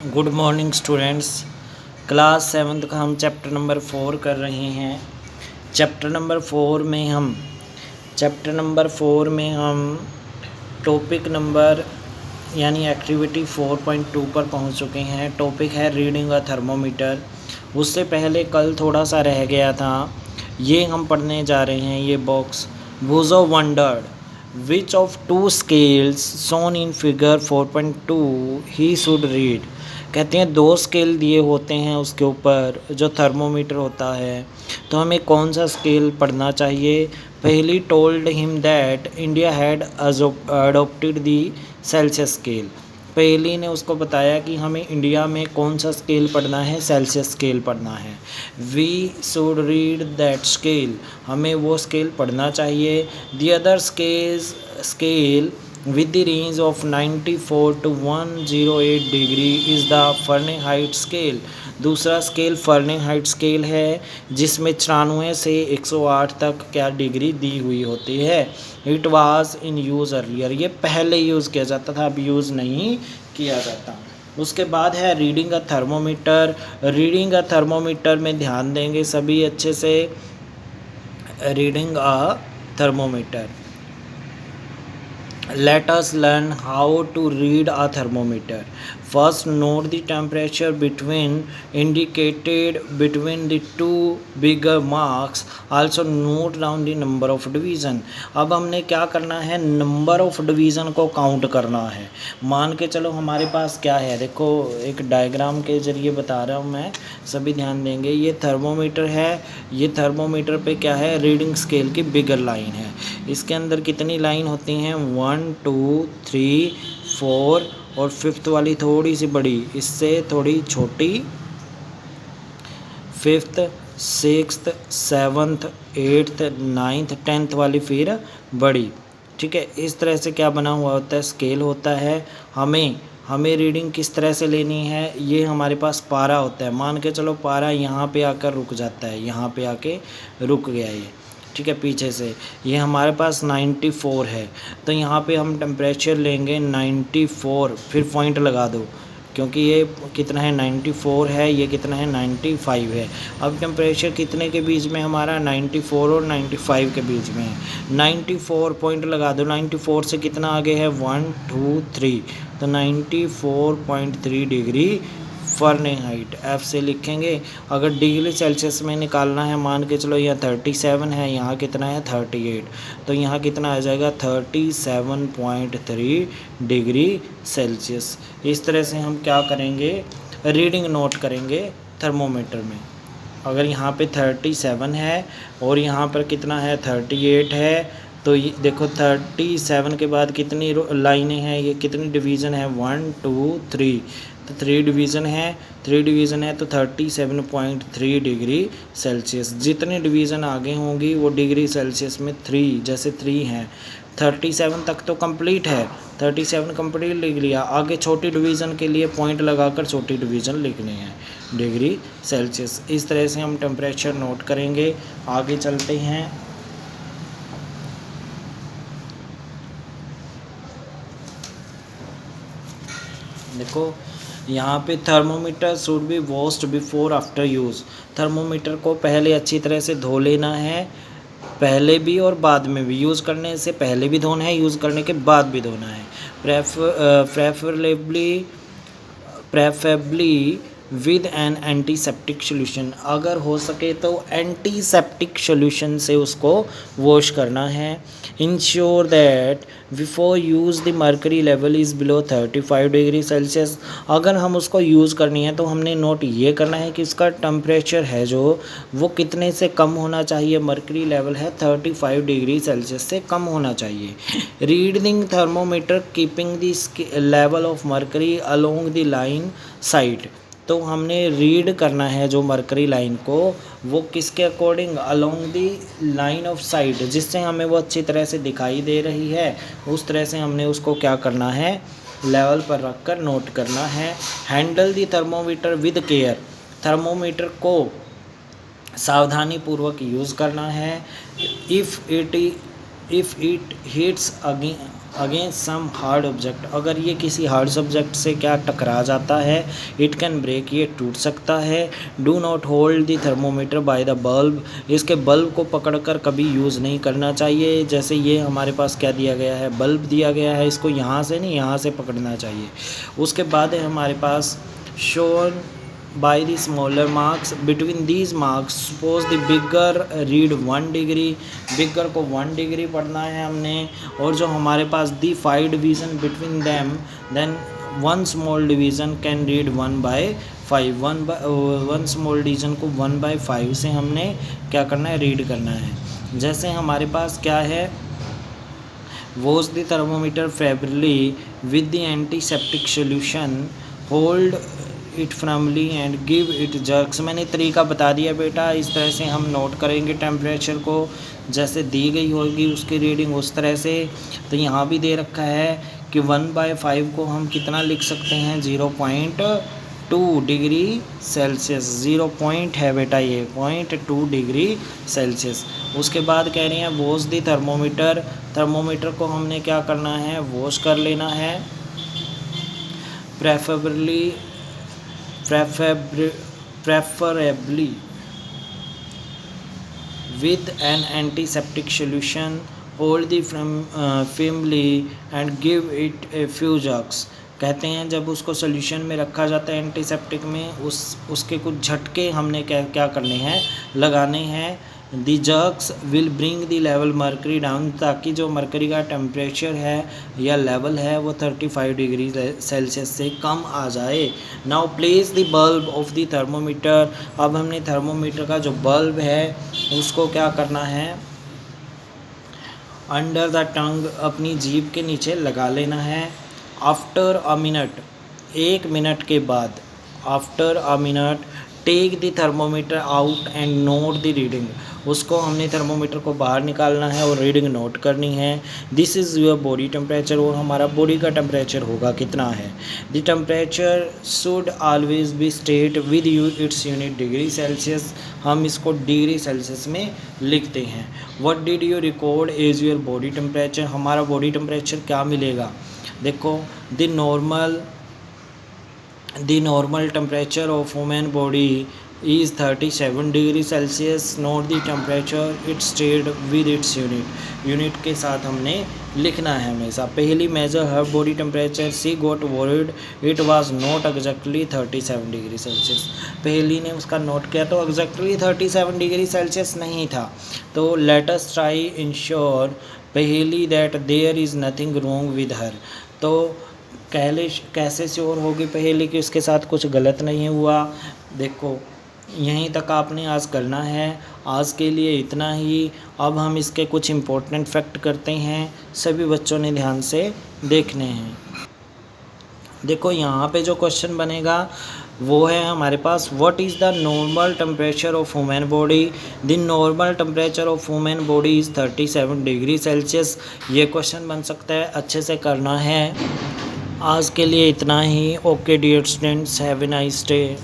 Good morning students. Class 7th का हम chapter number 4 कर रहे हैं। चैप्टर नंबर 4 में हम टॉपिक नंबर यानी एक्टिविटी 4.2 पर पहुंच चुके हैं। टॉपिक है रीडिंग अ थर्मोमीटर। उससे पहले कल थोड़ा सा रह गया था, ये हम पढ़ने जा रहे हैं। ये बॉक्स वुजो wondered which of two scales shown in figure 4.2 he should read. कहते हैं दो स्केल दिए होते हैं उसके ऊपर जो थर्मोमीटर होता है, तो हमें कौन सा स्केल पढ़ना चाहिए। पहली told him that India had adopted the Celsius scale. पहली ने उसको बताया कि हमें इंडिया में कौन सा स्केल पढ़ना है, सेल्सियस स्केल पढ़ना है। We should read that scale, हमें वो स्केल पढ़ना चाहिए। The other scale with the range of 94 to 108 degree is the Fahrenheit scale. दूसरा स्केल फ़ारेनहाइट स्केल है जिसमें 94 से 108 तक क्या डिग्री दी हुई होती है। It was in use earlier, ये पहले यूज़ किया जाता था, अब यूज़ नहीं किया जाता। उसके बाद है reading a thermometer. Reading a thermometer में ध्यान देंगे सभी अच्छे से। Reading a thermometer, let us learn how to read a thermometer. First, note the temperature indicated between the two bigger marks. Also note down the number of division. अब हमने क्या करना है, नंबर ऑफ डिवीज़न को count करना है। मान के चलो हमारे पास क्या है, देखो एक डायग्राम के ज़रिए बता रहा हूँ मैं, सभी ध्यान देंगे। ये थर्मोमीटर है, ये थर्मोमीटर पे क्या है, रीडिंग स्केल की बिगर लाइन है। इसके अंदर कितनी लाइन होती हैं, 1 2 3 4 और 5th वाली थोड़ी सी बड़ी, इससे थोड़ी छोटी 5th 6th 7th 8th 9th 10th वाली फिर बड़ी। ठीक है, इस तरह से क्या बना हुआ होता है, स्केल होता है। हमें रीडिंग किस तरह से लेनी है, ये हमारे पास पारा होता है। मान के चलो पारा यहाँ पे आकर रुक जाता है, यहाँ पे आके रुक गया ये, ठीक है। पीछे से ये हमारे पास 94 है, तो यहाँ पे हम टेम्परेचर लेंगे 94, फिर पॉइंट लगा दो, क्योंकि ये कितना है 94 है, ये कितना है 95 है। अब टेम्परेचर कितने के बीच में हमारा, 94 और 95 के बीच में है। 94 पॉइंट लगा दो, 94 से कितना आगे है, 1 2 3, तो 94.3 डिग्री फ़ारेनहाइट। एफ से लिखेंगे। अगर डिग्री सेल्सियस में निकालना है, मान के चलो यहाँ 37 है, यहाँ कितना है 38, तो यहाँ कितना आ जाएगा 37.3 डिग्री सेल्सियस। इस तरह से हम क्या करेंगे, रीडिंग नोट करेंगे थर्मोमीटर में। अगर यहाँ पे 37 है और यहाँ पर कितना है 38 है, तो ये देखो 37 के बाद कितनी लाइनें हैं, ये कितनी डिवीज़न है, 1 2 3, तो 3 डिवीज़न है, 3 डिवीज़न है तो 37.3 डिग्री सेल्सियस। जितने डिवीज़न आगे होंगी वो डिग्री सेल्सियस में 3, जैसे 3 हैं, 37 तक तो कंप्लीट है, 37 कंप्लीट लिख लिया। आगे छोटी डिवीज़न के लिए पॉइंट लगाकर छोटी डिवीज़न लिखनी है, डिग्री सेल्सियस। इस तरह से हम टेम्परेचर नोट करेंगे। आगे चलते हैं। देखो यहाँ पे thermometer should be washed before after use. Thermometer को पहले अच्छी तरह से धो लेना है, पहले भी और बाद में भी। यूज़ करने से पहले भी धोना है, यूज़ करने के बाद भी धोना है। Preferably with N antiseptic solution, अगर हो सके तो एंटीसेप्टिक सोल्यूशन से उसको वॉश करना है। Ensure that before use the mercury level is below 35 degree Celsius. अगर हम उसको यूज़ करनी है तो हमने नोट ये करना है कि इसका टेम्परेचर है जो वो कितने से कम होना चाहिए, मर्करी लेवल है 35 डिग्री सेल्सियस से कम होना चाहिए। Reading thermometer keeping the level of mercury along the line side, तो हमने रीड करना है जो मर्करी लाइन को, वो किसके according, along the line of site, जिससे हमें वो अच्छी तरह से दिखाई दे रही है, उस तरह से हमने उसको क्या करना है, लेवल पर रखकर नोट करना है। Handle the thermometer with care, thermometer को सावधानी पूर्वक यूज़ करना है। If it hits against some hard object, अगर ये किसी हार्ड सब्जेक्ट से क्या टकरा जाता है, इट कैन ब्रेक, ये टूट सकता है। Do not hold the thermometer by the bulb, इसके बल्ब को पकड़कर कभी यूज़ नहीं करना चाहिए। जैसे ये हमारे पास क्या दिया गया है, बल्ब दिया गया है, इसको यहाँ से नहीं यहाँ से पकड़ना चाहिए। उसके बाद है हमारे पास shown by the smaller marks, between these marks suppose the bigger read 1 degree, bigger को 1 डिग्री पढ़ना है हमने, और जो हमारे पास the 5 division between them, then one small division can read 1/5, 1 small division को 1/5 से हमने क्या करना है, रीड करना है। जैसे हमारे पास क्या है, wash the thermometer favorably with the antiseptic solution, hold it firmly and give it jerks. मैंने तरीका बता दिया बेटा, इस तरह से हम नोट करेंगे टेम्परेचर को, जैसे दी गई होगी उसकी रीडिंग उस तरह से। तो यहाँ भी दे रखा है कि 1/5 को हम कितना लिख सकते हैं, 0.2 डिग्री सेल्सियस। 0 पॉइंट है बेटा, ये 0.2 डिग्री सेल्सियस। उसके बाद कह रहे हैं वॉश द थर्मोमीटर, थर्मोमीटर को हमने क्या करना है, वॉश कर लेना है। preferably with an antiseptic solution, hold the firmly and give it a few jerks। कहते हैं जब उसको सोल्यूशन में रखा जाता है एंटीसेप्टिक में, उसके कुछ झटके हमने क्या करने हैं, लगाने हैं। The jerks will bring the level mercury down, ताकि जो मर्करी का टेम्परेचर है या लेवल है वो 35 डिग्री सेल्सियस से कम आ जाए। Now place the bulb of the thermometer, अब हमने थर्मोमीटर का जो बल्ब है उसको क्या करना है, अंडर द टंग, अपनी जीभ के नीचे लगा लेना है। आफ्टर अ मिनट, 1 मिनट के बाद, after a minute take the thermometer out and note the reading, उसको हमने थर्मोमीटर को बाहर निकालना है और रीडिंग नोट करनी है। This is your body temperature, और हमारा बॉडी का टेम्परेचर होगा कितना है। The temperature should always be state with its unit degree Celsius, हम इसको डिग्री सेल्सियस में लिखते हैं। What did you record as your body temperature, हमारा बॉडी टेम्परेचर क्या मिलेगा, देखो the normal temperature of human body is 37 degree Celsius. Note the temperature it stated with its unit के साथ हमने लिखना है हमेशा। Paheli measure her body temperature, she got worried it was not exactly 37 degree Celsius. Paheli ने उसका नोट किया तो एग्जैक्टली 37 डिग्री सेल्सियस नहीं था। तो let us try ensure Paheli that there is nothing wrong with her, तो कैसे श्योर होगी पहली कि उसके साथ कुछ गलत नहीं हुआ। देखो यहीं तक आपने आज करना है, आज के लिए इतना ही। अब हम इसके कुछ इम्पोर्टेंट फैक्ट करते हैं, सभी बच्चों ने ध्यान से देखने हैं। देखो यहाँ पे जो क्वेश्चन बनेगा वो है हमारे पास, what is the normal temperature of human body, the normal temperature of human body is 37 degree Celsius. ये क्वेश्चन बन सकता है, अच्छे से करना है। आज के लिए इतना ही। Okay dear students, have a nice day.